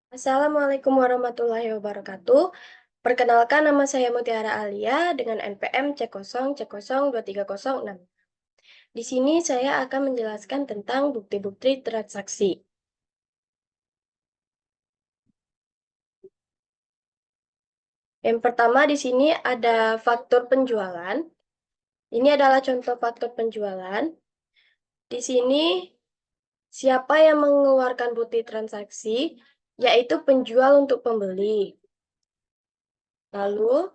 Assalamualaikum warahmatullahi wabarakatuh. Perkenalkan, nama saya Mutiara Alia dengan NPM C0C02306. Di sini saya akan menjelaskan tentang bukti-bukti transaksi. Yang pertama di sini ada faktur penjualan. Ini adalah contoh faktur penjualan. Di sini siapa yang mengeluarkan bukti transaksi, yaitu penjual untuk pembeli. Lalu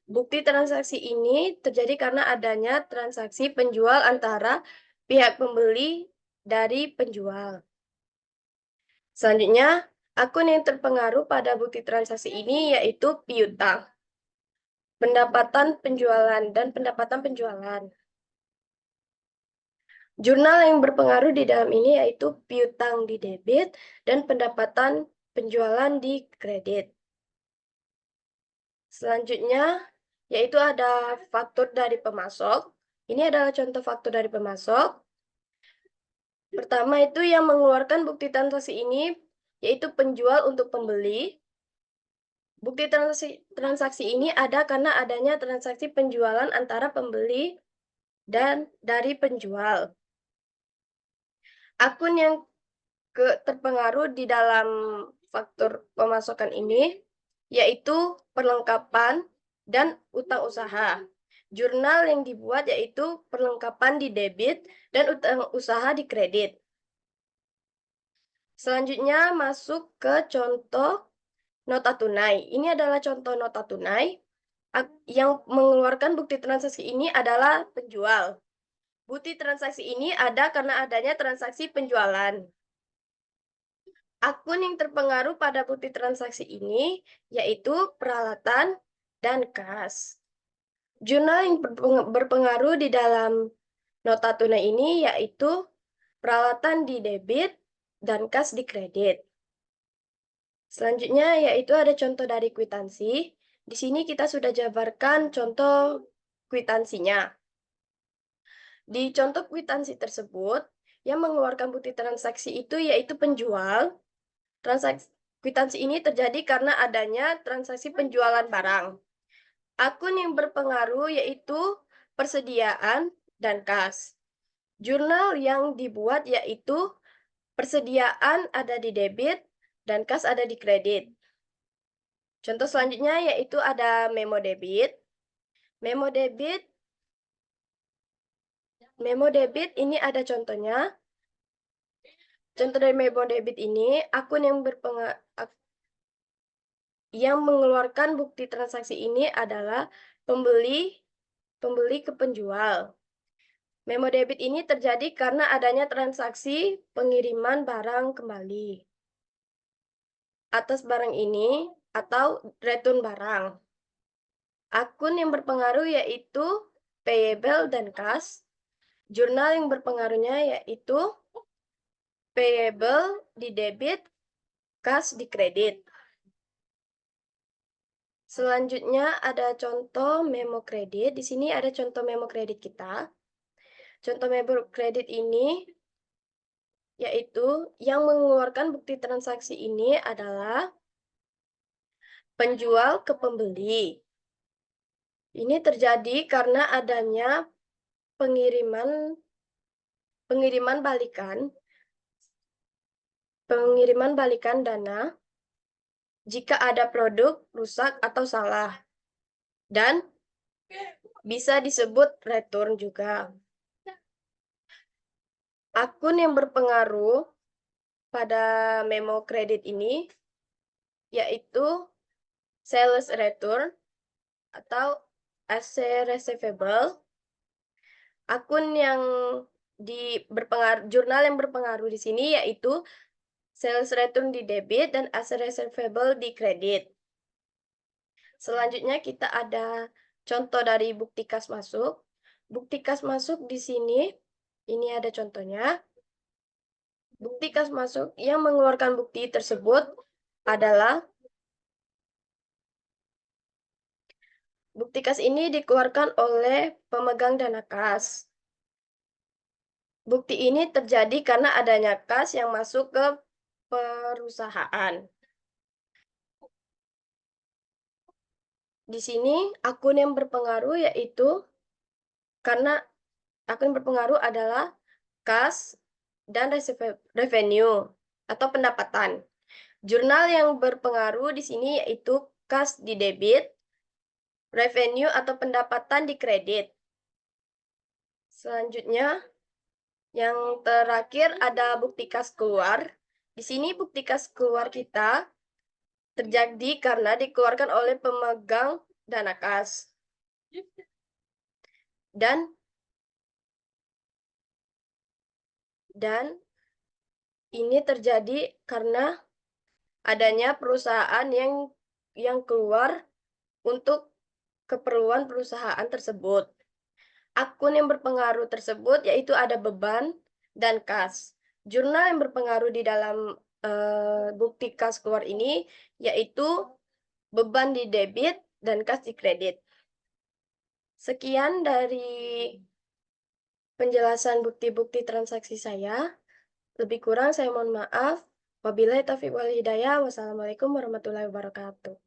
bukti transaksi ini terjadi karena adanya transaksi penjual antara pihak pembeli dari penjual. Selanjutnya, akun yang terpengaruh pada bukti transaksi ini yaitu piutang, pendapatan penjualan, dan pendapatan penjualan. Jurnal yang berpengaruh di dalam ini yaitu piutang di debit dan pendapatan penjualan di kredit. Selanjutnya, yaitu ada faktur dari pemasok. Ini adalah contoh faktur dari pemasok. Pertama itu yang mengeluarkan bukti transaksi ini, yaitu penjual untuk pembeli. Bukti transaksi ini ada karena adanya transaksi penjualan antara pembeli dan dari penjual. Akun yang terpengaruh di dalam faktur pemasukan ini, yaitu perlengkapan dan utang usaha. Jurnal yang dibuat yaitu perlengkapan di debit dan utang usaha di kredit. Selanjutnya masuk ke contoh nota tunai. Ini adalah contoh nota tunai. Yang mengeluarkan bukti transaksi ini adalah penjual. Bukti transaksi ini ada karena adanya transaksi penjualan. Akun yang terpengaruh pada bukti transaksi ini yaitu peralatan dan kas. Jurnal yang berpengaruh di dalam nota tunai ini yaitu peralatan di debit dan kas di kredit. Selanjutnya yaitu ada contoh dari kwitansi. Di sini kita sudah jabarkan contoh kwitansinya. Di contoh kwitansi tersebut, yang mengeluarkan bukti transaksi itu yaitu penjual. Kwitansi ini terjadi karena adanya transaksi penjualan barang. Akun yang berpengaruh yaitu persediaan dan kas. Jurnal yang dibuat yaitu persediaan ada di debit dan kas ada di kredit. Contoh selanjutnya yaitu ada memo debit. Memo debit ini ada contohnya. Contoh dari memo debit ini, akun yang mengeluarkan bukti transaksi ini adalah pembeli ke penjual. Memo debit ini terjadi karena adanya transaksi pengiriman barang kembali atas barang ini atau return barang. Akun yang berpengaruh yaitu payable dan kas. Jurnal yang berpengaruhnya yaitu payable di debit, kas di kredit. Selanjutnya ada contoh memo kredit. Di sini ada contoh memo kredit kita. Contoh memo kredit ini yaitu yang mengeluarkan bukti transaksi ini adalah penjual ke pembeli. Ini terjadi karena adanya pengiriman balikan dana jika ada produk rusak atau salah, dan bisa disebut return juga. Akun yang berpengaruh pada memo kredit ini yaitu sales return atau asset receivable. Akun yang jurnal yang berpengaruh di sini yaitu sales return di debit dan asset receivable di kredit. Selanjutnya kita ada contoh dari bukti kas masuk. Bukti kas masuk di sini, ini ada contohnya. Bukti kas masuk yang mengeluarkan bukti tersebut adalah bukti kas ini dikeluarkan oleh pemegang dana kas. Bukti ini terjadi karena adanya kas yang masuk ke perusahaan. Di sini akun yang berpengaruh yaitu karena akun yang berpengaruh adalah kas dan revenue atau pendapatan. Jurnal yang berpengaruh di sini yaitu kas di debit, revenue atau pendapatan di kredit. Selanjutnya, yang terakhir ada bukti kas keluar. Di sini bukti kas keluar kita terjadi karena dikeluarkan oleh pemegang dana kas. Dan ini terjadi karena adanya perusahaan yang keluar untuk keperluan perusahaan tersebut. Akun yang berpengaruh tersebut yaitu ada beban dan kas. Jurnal yang berpengaruh di dalam bukti kas keluar ini yaitu beban di debit dan kas di kredit. Sekian dari penjelasan bukti-bukti transaksi saya. Lebih kurang saya mohon maaf. Wabillahi taufiq wal hidayah. Wassalamualaikum warahmatullahi wabarakatuh.